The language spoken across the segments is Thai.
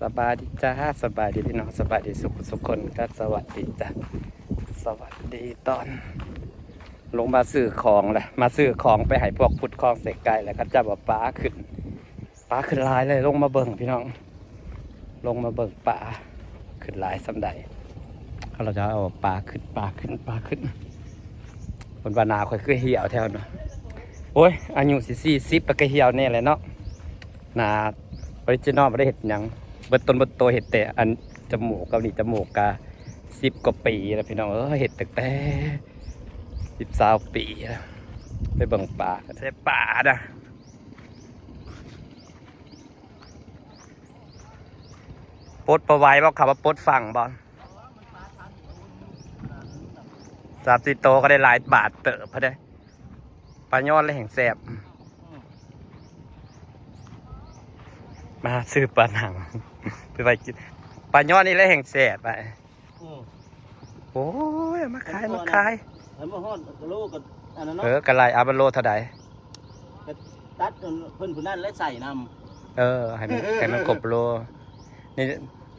สบายดีจ้าสบายดีพี่น้องสบายดีสุขคนก็สวัสดีจ้าสวัสดีตอนลงมาซื้อของแหละมาซื้อของไปให้พวกพุดคลองเสกไก่แล้วก็จะบอกป้าขึ้นลายเลยลงมาเบิ่งพี่น้องลงมาเบิ่งป้าขึ้นลายสำใดเราจะเอาป้าขึ้นคนบานาค่อยคือเหี่ยวแถวนะโอ้ยอายุ40ปะก็เหี่ยวแน่เลยเนาะนาออริจินอลไม่ได้เห็ดหยังเบิดต้นเบิดโตเห็ดแต่อันจมูกเกาหลีจมูกกะ10 กว่าปีแล้วพี่น้องเห็ดแต่10 20 ปีแล้วไปเบิ่งป่าใช่ป่านะปดประไว้บอกขับว่าปดฝั่งบอล3-4 โตก็ได้หลายบาทเติบพอได้ปลายอดและแห่งแสบมาซื้อปลาหนังไปกินปลายอดนี่และแห่งแสบไปโอ้ยมาขายแล้วมาฮอดกะโลกับอันนั้นเนาะกะไรอาบโลเท่าใดตัดเพิ่นผู้นั้นและใส่นำให้มันครบโลนี่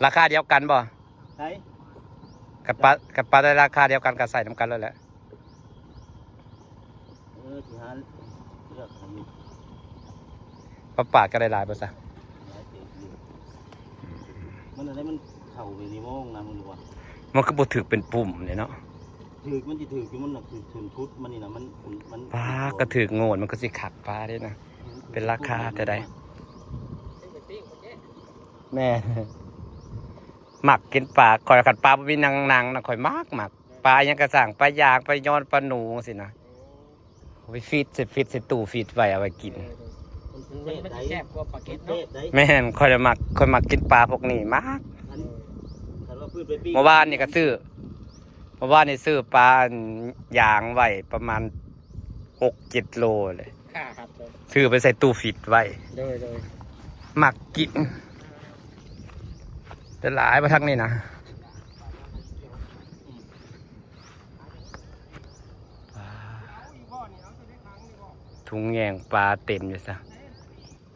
ราคาเดียวกันบ่ใช่กับปลาได้ราคาเดียวกันกับใส่น้ำกันเลยแหละสิหาเลือกทำนี่ปลาก็ได้หลายบ่ซะมันอะไรมันเข้าไปในโม่งนะมึงดูว่ามันก็บ่ถือเป็นปุ่มเนี่ยเนาะถือมันจะถืออยู่มันน่ะคือทุนทุดมันนี่นะมันปลาก็ถือโง่มันก็สิขักปลาได้นะเป็นราคาแต่ใดแม่หมักกินปลาคอยขัดปลาบ่มีนางนะคอยหมักปลายังกระสั่งปลายางปลาย้อนปลาหนูสินะไปฟีดใส่ตู้ฟีดไว้เอาไว้กินมันแซ่บกว่าปลาเก็ตเนาะแม่นคอยหมักกินปลาพวกนี้มากเมื่อวานนี่ก็ซื้อปลายางไว้ประมาณ6-7 โลเลยซื้อไปใส่ตู้ฟีดไว้หมักกินจะหลายมาทั้งนี้นะถุงแยงปลาเต็มอยู่ซะ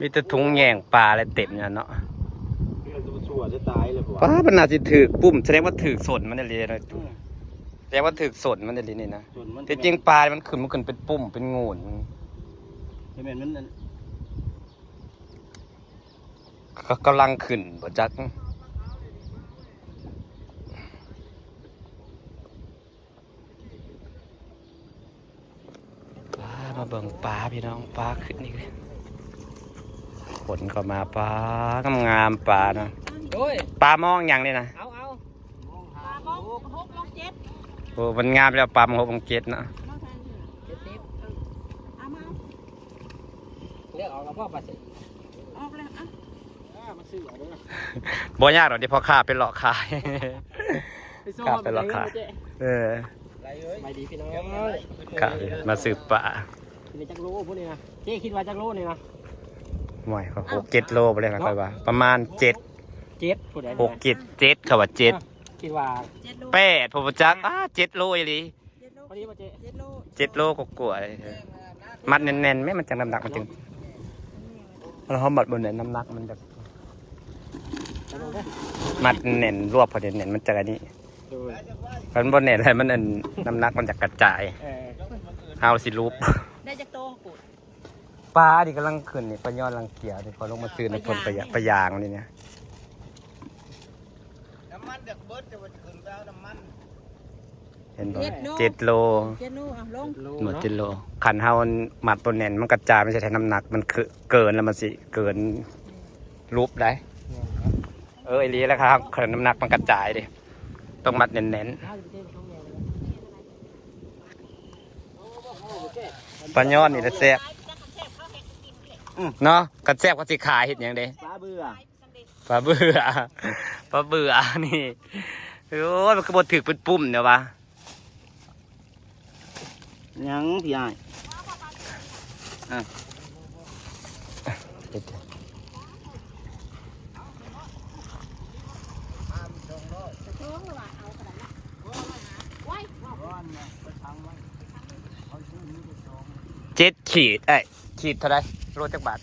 มีแต่ถุงแยงปลาอะไรเต็มอยู่เนาะปลามันน่าจะถือปุ่มแสดงว่าถือสนมันจะเรียนแสดงว่าถือสนมันจะเรียนนี่นะแต่จริงปลามันขึ้นเป็นปุ่มเป็นงูนเขากำลังขึ้นบ่จักมาเบิ่งปลาพี่น้องปลาขึ้นนี่เลยผลก็มาปลางามปลานะปลามองอย่างนี้นะเอาปลามอง6-7โอ้มันงามแล้วปลามอง6-7นะเลือกเอาแล้วพ่อปลาสิออกแล้วมาซื้อเอาด้วยบ่ยากหรอกเดี๋ยวพอข้าเป็นหลอกขายข้าเป็นหลอกขายไปดีพี่น้องข้ามาซื้อปลาจักโลพวกนี้นะเจ๊คิดว่าจักโลนี่นะไม่เขา6-7 โลไปเลยนะค่อยว่าประมาณ6-7เขาว่า7คิดว่า8ผมจัก7 โลอีหลีพอดีว่า7 โลกว่าๆมัดแน่นๆแม่มันจังน้ำหนักมันจึงเรามัดบนเนี่ยน้ำหนักมันจะมัดแน่นรวบพอดีแน่นมันจะอันนี้มันบนแน่นอะไรมันน้ำหนักมันจะกระจายเอาสิรูปได้จากโตกูปลาดิกำลังขึ้นนี่ปลาย้อนลังเกียร์ดิพอลงมาซื้อในคนปลายางนี่เนี่ยน้ำมันเด็กเบิร์ดจะมาขึ้นแล้วน้ำมันเห็นบ่7 โลหมด7 โลขันเฮาหมัดตัวแน่นมันกระจายไม่ใช่แทนน้ำหนักมันเกินแล้วมันสิเกินรูปได้ไอ้ลีแล้วครับขันน้ำหนักมันกระจายดิต้องมัดแน่นๆปลาย้อนนี่แหละแซ่บเนาะกันแซ่บก็สิขายเห็ดอย่างเด้ปลาเบื่อนี่โอ้ยมันกระโดดถือเป็นปุ่มเนี่ยวะยังพี่ใหญ่7 ขีดขีดเท่าไรโลจักบาท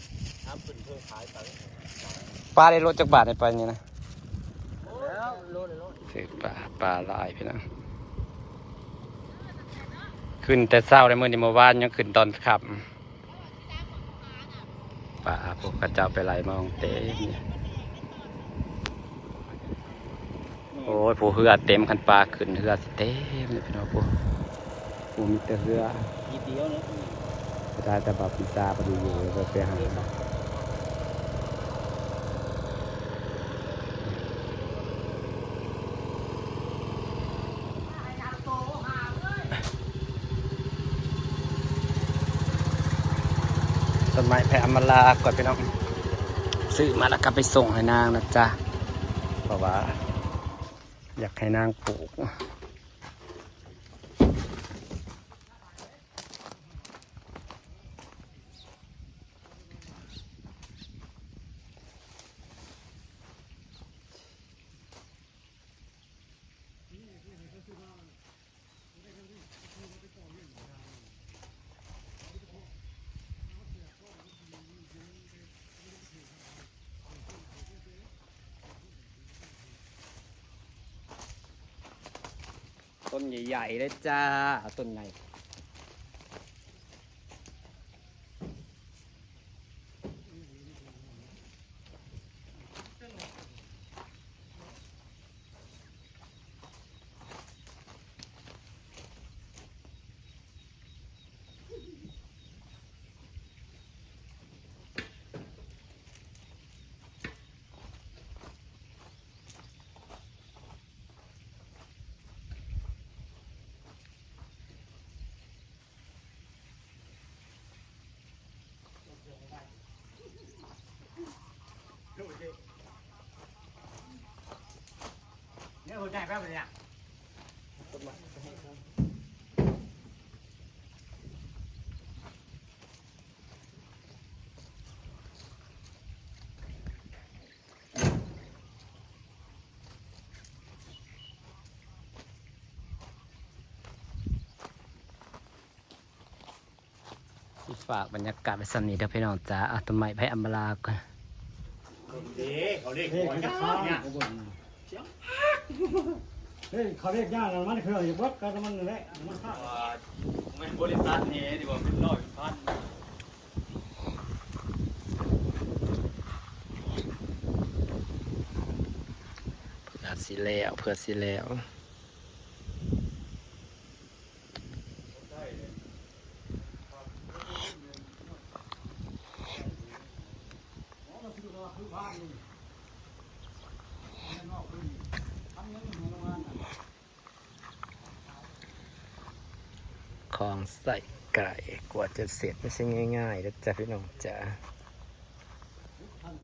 ปลาได้โลจักบาทในปลาอย่างนี้นะ ซื้อปลาลายพี่น้องขึ้นแต่เช้าในมื้อนี้เมื่อวานยังขึ้นตอนค่ำปลาพวกกระเจ้าไปไหลมองเต็มโอ้ยผู้เหือเต็มคันปลาขึ้นเหือสิเต็มเลยพี่น้องผู้มีแต่เหือได้แต่แบบพิซซ่าพอดีอยู่เลยไปหาต้นไม้แพรอมราก่อนพี่น้องซื้อมาแล้วก็ไปส่งให้นางนะจ๊ะเพราะว่าอยากให้นางปลูกต้นใหญ่ๆเลยจ้าต้นใหญ่เนี่ยหัวใจแป๊บเลยเนี่ยสิฝากบรรยากาศไปสนิทเด้อพี่น้องจ้าต้นไม้แพรอมราก่อน เขาเรียกหัวใจเนี่ยเฮ้ยเขาเรียกย่ามันคืออยู่วัดกันมันเลยมันข้าวไม่บริษัทนี้ดีกว่าเป็นร้อยพันเพื่อสิแล้ว ของใส่ไก่กว่าจะเสร็จไม่ใช่ง่ายๆนะจ๊ะพี่น้องจ๋า